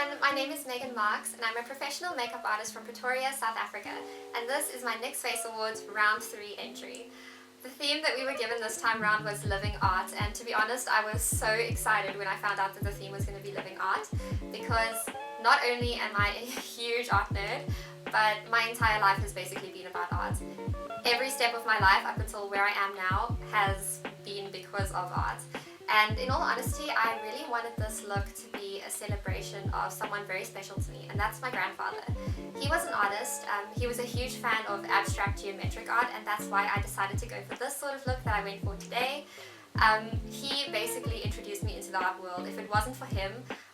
everyone, my name is 𝔓𝔬𝔯𝔠𝔢𝔞𝔯𝔕 and I'm a professional makeup artist from Pretoria, South Africa, and this is my NYX Face Awards Round 3 entry. The theme that we were given this time round was living art, and to be honest I was so excited when I found out that the theme was going to be living art, because not only am I a huge art nerd, but my entire life has basically been about art. Every step of my life up until where I am now has been because of art. And in all honesty, I really wanted this look to be a celebration of someone very special to me, and that's my grandfather. He was an artist, he was a huge fan of abstract geometric art, and that's why I decided to go for this sort of look that I went for today. He basically introduced me into the art world. If it wasn't for him,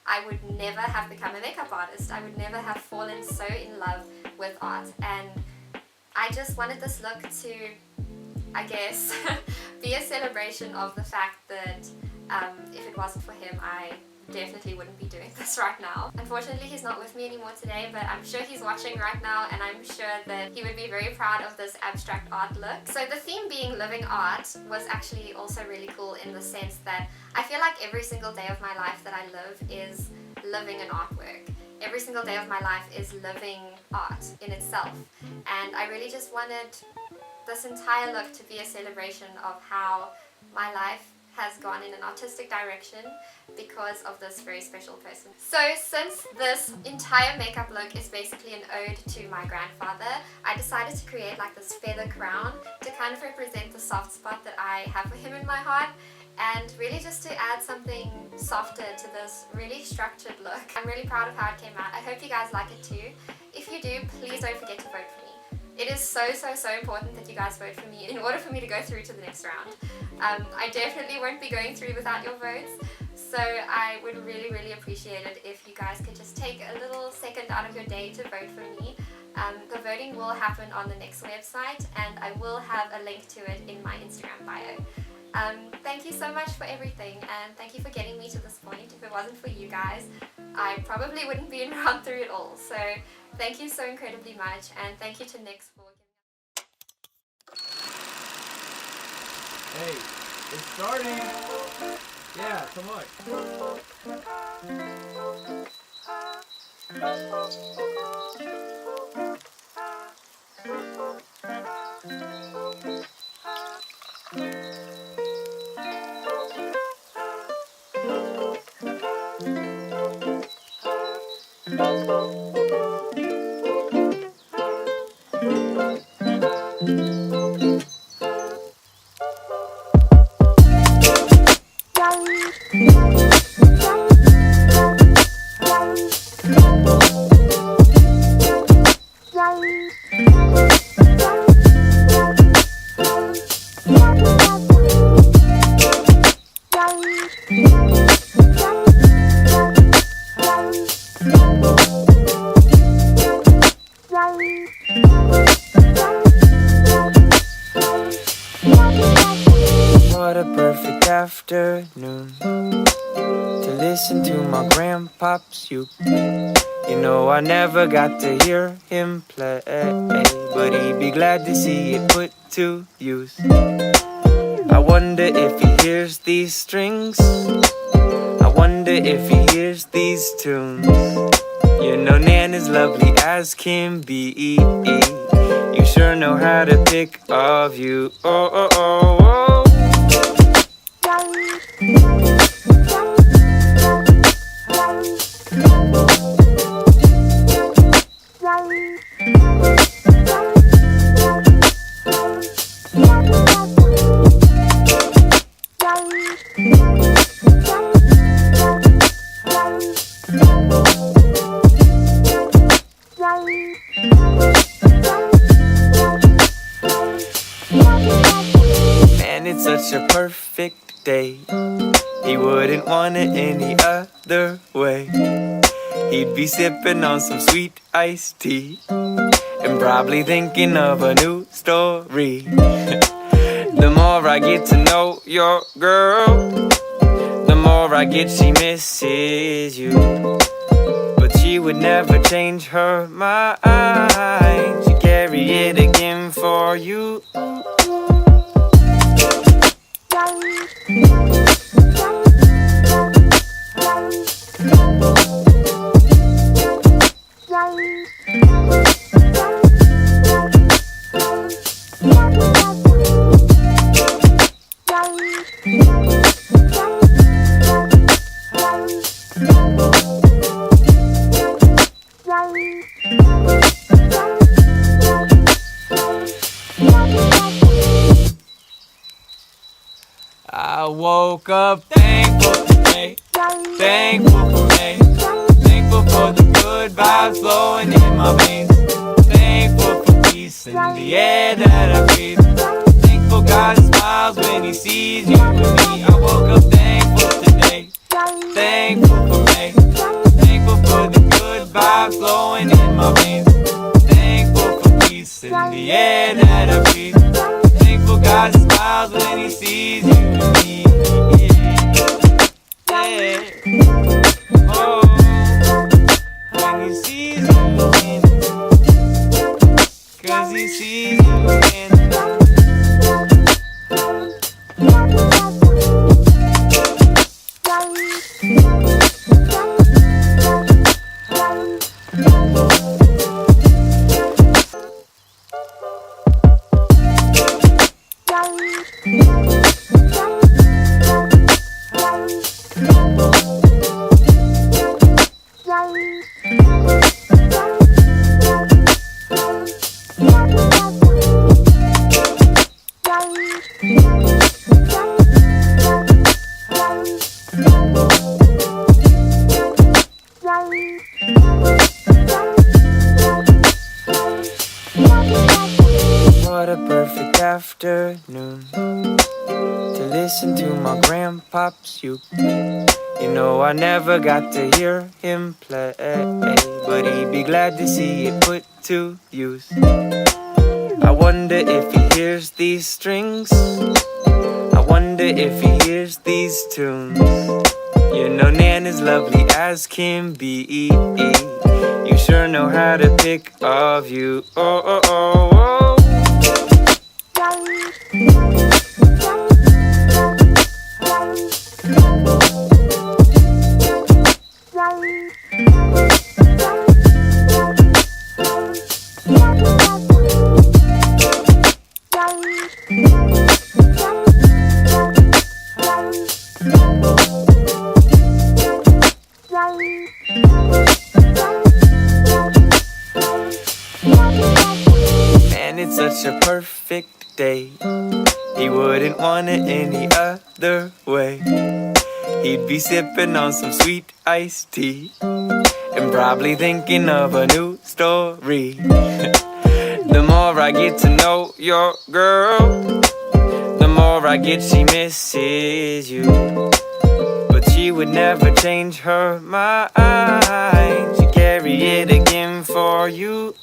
I would never have become a makeup artist. I would never have fallen so in love with art, and I just wanted this look to, I guess, be a celebration of the fact that if it wasn't for him, I definitely wouldn't be doing this right now. Unfortunately, he's not with me anymore today, but I'm sure he's watching right now, and I'm sure that he would be very proud of this abstract art look. So the theme being living art was actually also really cool in the sense that I feel like every single day of my life that I live is living an artwork. Every single day of my life is living art in itself, and I really just wanted this entire look to be a celebration of how my life has gone in an artistic direction because of this very special person. So since this entire makeup look is basically an ode to my grandfather, I decided to create like this feather crown to kind of represent the soft spot that I have for him in my heart, and really just to add something softer to this really structured look. I'm really proud of how it came out. I hope you guys like it too. If you do, please don't forget to vote for me. It is so important that you guys vote for me in order for me to go through to the next round. I definitely won't be going through without your votes, so I would really appreciate it if you guys could just take a little second out of your day to vote for me. The voting will happen on the NYX website, and I will have a link to it in my Instagram bio. Thank you so much for everything, and thank you for getting me to this point. If it wasn't for you guys, I probably wouldn't be in round 3 at all. So thank you so incredibly much, and thank you to NYX for Hey, it's starting! Yeah, come on. What a perfect afternoon to listen to my grandpa's uke. You know I never got to hear him play, but he'd be glad to see it put to use. I wonder if he hears these strings, I wonder if he hears these tunes. You know Nan is lovely as can be, you sure know how to pick a view. Oh, oh, oh, oh. Man, it's such a perfect day. He wouldn't want it any other way. He'd be sipping on some sweet iced tea and probably thinking of a new story. The more I get to know your girl, the more I get she misses you. But she would never change her mind. She'd carry it again for you. I woke up thankful today, thankful for me, thankful for the good vibes flowing in my veins, thankful for peace in the air that I breathe, thankful God smiles when He sees you and me. I woke up thankful today, thankful for me, thankful for the good vibes flowing in my veins, thankful for peace in the air that I breathe, thankful God smiles when He sees you and me. Yeah. Oh, when He sees you again, 'cause He sees you again. What a perfect afternoon to listen to my grandpa's uke. You know I never got to hear him play, but he'd be glad to see it put to use. I wonder if he hears these strings, I wonder if he hears these tunes. You know Nan is lovely as can be, you sure know how to pick a view. Oh, oh, oh, oh. Man, it's such a perfect day. He wouldn't want it any other way. He'd be sipping on some sweet iced tea and probably thinking of a new story. The more I get to know your girl, the more I get she misses you. But she would never change her mind. She'd carry it again for you.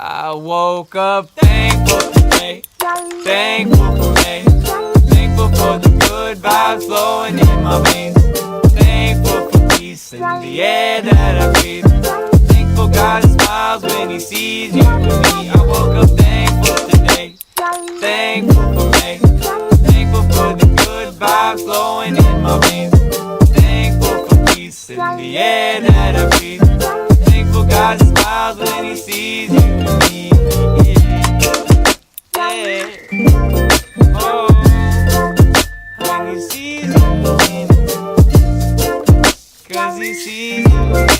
I woke up thankful today, thankful for me, thankful for the good vibes flowing in my veins, thankful for peace in the air that I breathe, thankful God smiles when He sees you and me. I woke up thankful today, thankful for me, thankful for the good vibes flowing in my veins, thankful for peace in the air that I breathe, thankful God smiles when He sees you and me. Yeah. Oh, when He sees you again, 'cause He sees you again.